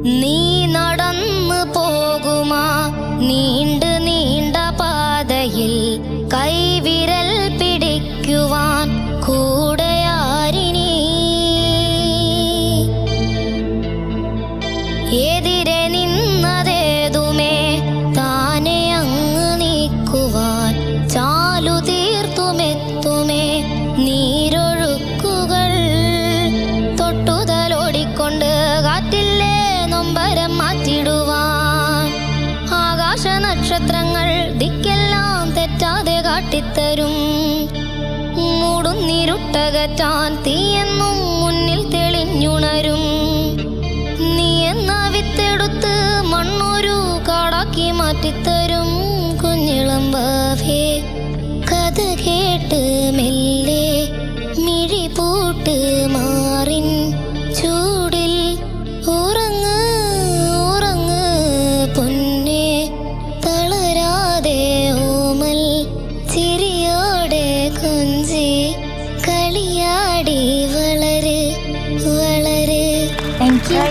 നീ നടന്നു പോകുമാ നീണ്ട നീണ്ട പാതയിൽ കൈവിരൽ പിടിക്കുവാൻ കൂടെയാരിനി. എതിരെ നിന്നതേതുമേ താനെ അങ്ങ് നീക്കുവാൻ ചാലു തീർത്തുമെത്തുമേ നീരൊഴുക്കുകൾ. തൊട്ടുതലോടിക്കൊണ്ട് കാറ്റില്ലേ നൊമ്പരം മാറ്റിടുവാൻ. ആകാശ നക്ഷത്രങ്ങൾ ദിക്കെല്ലാം തെറ്റാതെ കാട്ടിത്തരും. മൂടുന്നിരുട്ടകറ്റാൻ തീയെന്നും മുന്നിൽ തെളിഞ്ഞുണരും. നീ എന്ന വിത്തെടുത്ത് മണ്ണൊരു കാടാക്കി മാറ്റിത്തരും. കുഞ്ഞിളം വാവേ കഥ കേട്ട് മെല്ലെ മിഴി പൂട്ട് മാറിൻ ചൂടിൽ ഉറങ്ങ് ഉറങ്ങ് പൊന്നെ. തളരാതെ ഓമൽ ചിരിയോടെ കൊഞ്ചി കളിയാടി വളര് വളര്. Thank you.